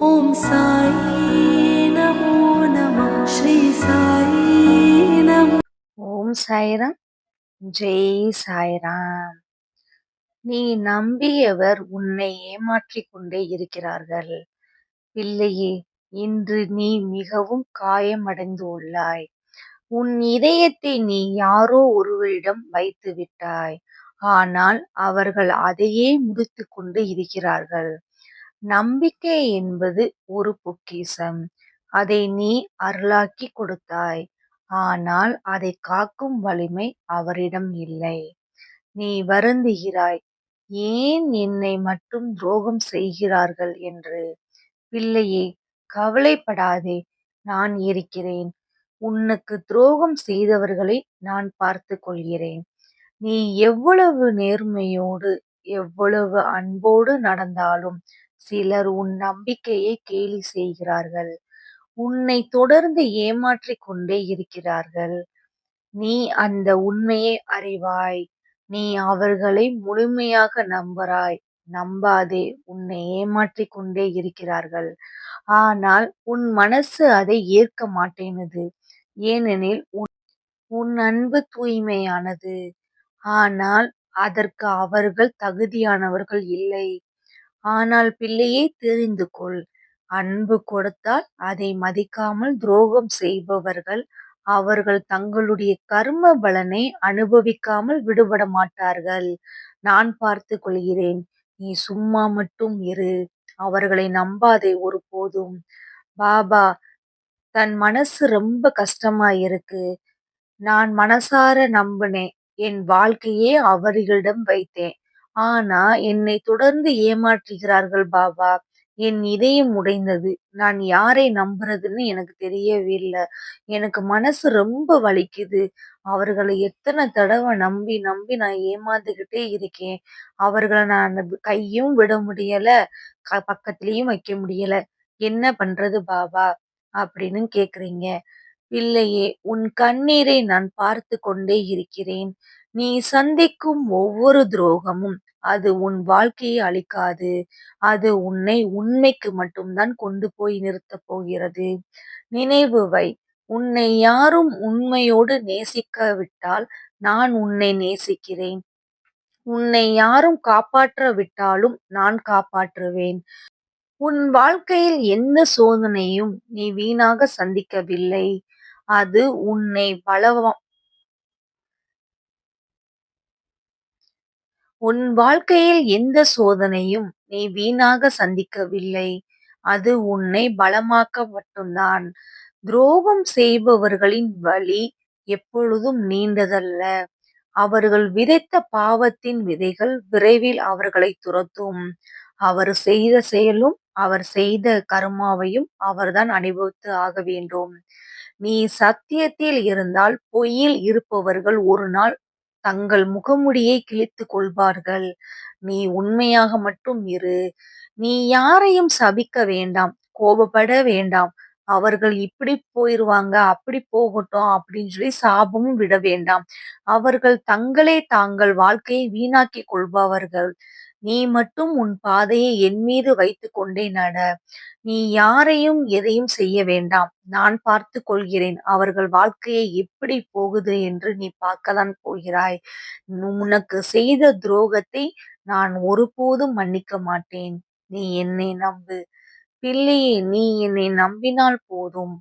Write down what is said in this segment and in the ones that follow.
ஓம் சாயி நமோ நம ஸ்ரீ சாயி நமோ. ஓம் சாய்ராம். ஜெய் சாய்ராம். நீ நம்பியவர் உன்னை ஏமாற்றிக் கொண்டே இருக்கிறார்கள். பிள்ளையே, இன்று நீ மிகவும் காயமடைந்து உள்ளாய். உன் இதயத்தை நீ யாரோ ஒருவரிடம் வைத்து விட்டாய். ஆனால் அவர்கள் அதையே முடித்துக் கொண்டு இருக்கிறார்கள். நம்பிக்கை என்பது ஒரு பொக்கிஷம். அதை நீ அருளாக்கிக் கொடுத்தாய். ஆனால் அதை காக்கும் வலிமை அவரிடம் இல்லை. நீ வருந்துகிறாய், ஏன் என்னை மட்டும் துரோகம் செய்கிறார்கள் என்று. பிள்ளையே, கவலைப்படாதே, நான் இருக்கிறேன். உனக்கு துரோகம் செய்தவர்களை நான் பார்த்துக் கொள்கிறேன். நீ எவ்வளவு நேர்மையோடு, எவ்வளவு அன்போடு நடந்தாலும் சிலர் உன் நம்பிக்கையை கேலி செய்கிறார்கள். உன்னை தொடர்ந்து ஏமாற்றிக் கொண்டே இருக்கிறார்கள். நீ அந்த உண்மையை அறிவாய். நீ அவர்களை முழுமையாக நம்புகிறாய். நம்பாதே, உன்னை ஏமாற்றிக் கொண்டே இருக்கிறார்கள். ஆனால் உன் மனசு அதை ஏற்க மாட்டேனுது. ஏனெனில் உன் அன்பு தூய்மையானது. ஆனால் அதற்கு அவர்கள் தகுதியானவர்கள் இல்லை. ஆனால் பிள்ளையே, தெரிந்து கொள், அன்பு கொடுத்தால் அதை மதிக்காமல் துரோகம் செய்பவர்கள் அவர்கள் தங்களுடைய கர்ம பலனை அனுபவிக்காமல் விடுபட மாட்டார்கள். நான் பார்த்துக் கொள்கிறேன். நீ சும்மா மட்டும் இரு. அவர்களை நம்பாதே ஒருபோதும். பாபா தன் மனசு ரொம்ப கஷ்டமா இருக்கு. நான் மனசார நம்பினேன். என் வாழ்க்கையே அவர்களிடம் வைத்தேன். ஆனா என்னை தொடர்ந்து ஏமாற்றுகிறார்கள் பாபா. என் இதயம் உடைந்தது. நான் யாரை நம்புறதுன்னு எனக்கு தெரியவில்லை. எனக்கு மனசு ரொம்ப வலிக்குது. அவர்களை எத்தனை தடவை நம்பி நம்பி நான் ஏமாந்துகிட்டே இருக்கேன். அவர்களை நான் கையும் விட முடியல, பக்கத்துலயும் வைக்க முடியல. என்ன பண்றது பாபா அப்படின்னு கேக்குறீங்க. பிள்ளையே, உன் கண்ணீரை நான் பார்த்து கொண்டே இருக்கிறேன். நீ சந்திக்கும் ஒவ்வொரு துரோகமும் அது உன் வாழ்க்கையை அழிக்காது. அது உன்னை உண்மைக்கு மட்டும்தான் கொண்டு போய் நிறுத்தப் போகிறது. நினைவு வை, உன்னை யாரும் உண்மையோடு நேசிக்காவிட்டால் நான் உன்னை நேசிக்கிறேன். உன்னை யாரும் காப்பாற்றாவிட்டாலும் நான் காப்பாற்றுவேன். உன் வாழ்க்கையில் எந்த சோதனையும் நீ வீணாக சந்திக்கவில்லை. அது உன்னை உன் வாழ்க்கையில் எந்த சோதனையும் நீ வீணாக சந்திக்கவில்லை. அது உன்னை பலமாக்க மட்டும்தான். துரோகம் செய்பவர்களின் வழி எப்பொழுதும் நீண்டதல்ல. அவர்கள் விதைத்த பாவத்தின் விதைகள் விரைவில் அவர்களை துரத்தும். அவர் செய்த செயலும் அவர் செய்த கர்மாவையும் அவர்தான் அனுபவித்து ஆக வேண்டும். நீ சத்தியத்தில் இருந்தால் பொய்யில் இருப்பவர்கள் ஒரு நாள் தங்கள் முகமுடியை கிழித்துக் கொள்வார்கள். நீ உண்மையாக மட்டும் இரு. நீ யாரையும் சபிக்க வேண்டாம், கோபப்பட வேண்டாம். அவர்கள் இப்படி போயிருவாங்க, அப்படி போகட்டும் அப்படின்னு சொல்லி சாபமும் விட வேண்டாம். அவர்கள் தங்களே தாங்கள் வாழ்க்கையை வீணாக்கிக் கொள்பவர்கள். நீ மட்டும் உன் பாதையை என் மீது வைத்துக் கொண்டே நட. நீ யாரையும் எதையும் செய்ய வேண்டாம். நான் பார்த்துக் கொள்கிறேன். அவர்கள் வாழ்க்கையை எப்படி போகுது என்று நீ பார்க்கத்தான் போகிறாய். உனக்கு செய்த துரோகத்தை நான் ஒருபோதும் மன்னிக்க மாட்டேன். நீ என்னை நம்பு. பிள்ளையே, நீ என்னை நம்பினால் போதும்.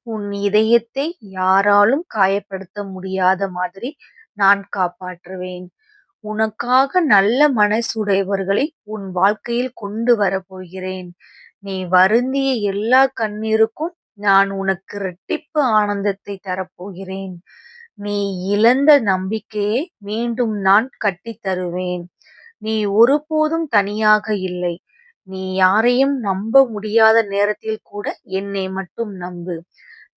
உன் இதயத்தை யாராலும் காயப்படுத்த முடியாத மாதிரி நான் காப்பாற்றுவேன். உனக்காக நல்ல மனசுடையவர்களை உன் வாழ்க்கையில் கொண்டு வரப்போகிறேன். நீ வருந்திய எல்லா கண்ணீருக்கும் நான் உனக்கு இரட்டிப்பு ஆனந்தத்தை தரப்போகிறேன். நீ இழந்த நம்பிக்கையை மீண்டும் நான் கட்டித் தருவேன். நீ ஒருபோதும் தனியாக இல்லை. நீ யாரையும் நம்ப முடியாத நேரத்தில் கூட என்னை மட்டும் நம்பு.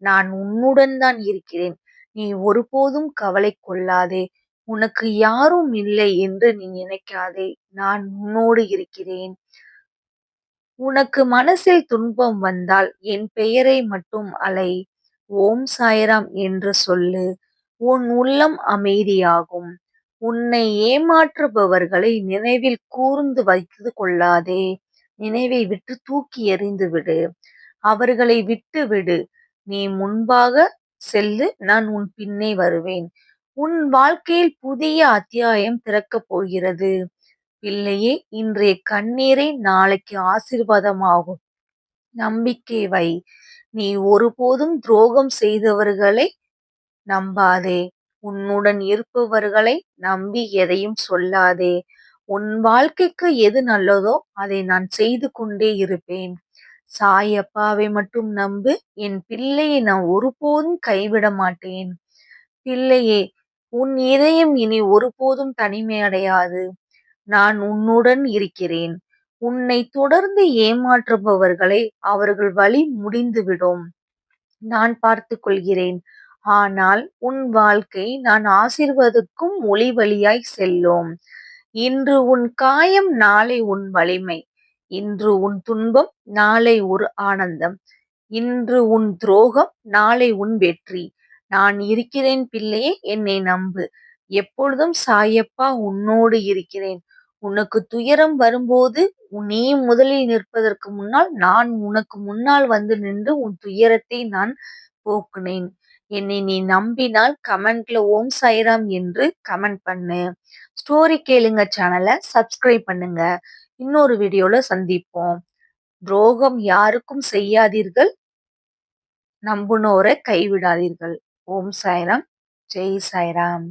நான் உன்னுடன் தான் இருக்கிறேன். நீ ஒருபோதும் கவலை கொள்ளாதே. உனக்கு யாரும் இல்லை என்று நீ நினைக்காதே. நான் உன்னோடு இருக்கிறேன். உனக்கு மனசில் துன்பம் வந்தால் என் பெயரை மட்டும் அலை. ஓம் சாய்ராம் என்று சொல்லு. உன் உள்ளம் அமைதியாகும். உன்னை ஏமாற்றுபவர்களை நினைவில் கூர்ந்து வைத்து கொள்ளாதே. நினைவை விட்டு தூக்கி எறிந்து விடு. அவர்களை விட்டு விடு. நீ முன்பாக செல்லு, நான் உன் பின்னே வருவேன். உன் வாழ்க்கையில் புதிய அத்தியாயம் திறக்கப் போகிறது. பிள்ளையே, இன்றைய கண்ணீரை நாளைக்கு ஆசீர்வாதமாகும். நம்பிக்கை வை. நீ ஒருபோதும் துரோகம் செய்தவர்களை நம்பாதே. உன்னுடன் இருப்பவர்களை நம்பி எதையும் சொல்லாதே. உன் வாழ்க்கைக்கு எது நல்லதோ அதை நான் செய்து கொண்டே இருப்பேன். சாயப்பாவை மட்டும் நம்பு. என் பிள்ளையை நான் ஒருபோதும் கைவிட மாட்டேன். பிள்ளையே, உன் இதயம் இனி ஒருபோதும் தனிமையடையாது. நான் உன்னுடன் இருக்கிறேன். உன்னை தொடர்ந்து ஏமாற்றுபவர்களை அவர்கள் வழி முடிந்துவிடும். நான் பார்த்துக் கொள்கிறேன். ஆனால் உன் வாழ்க்கை நான் ஆசீர்வதிக்கும் ஒளி வழியாய் செல்லும். இன்று உன் காயம், நாளை உன் வலிமை. இன்று உன் துன்பம், நாளை ஒரு ஆனந்தம். இன்று உன் துரோகம், நாளை உன் வெற்றி. நான் இருக்கிறேன் பிள்ளையே, என்னை நம்பு. எப்பொழுதும் சாயப்பா உன்னோடு இருக்கிறேன். உனக்கு துயரம் வரும்போது நீ முதலில் நிற்பதற்கு முன்னால் நான் உனக்கு முன்னால் வந்து நின்று உன் துயரத்தை நான் போக்குனேன். என்னை நீ நம்பினால் கமெண்ட்ல ஓம் சாய்ராம் என்று கமெண்ட் பண்ணு. ஸ்டோரி கேளுங்க சேனலை சப்ஸ்கிரைப் பண்ணுங்க. இன்னொரு வீடியோல சந்திப்போம். துரோகம் யாருக்கும் செய்யாதீர்கள். நம்புனோரை கைவிடாதீர்கள். ஓம் சாய்ராம். ஜெய் சாய்ராம்.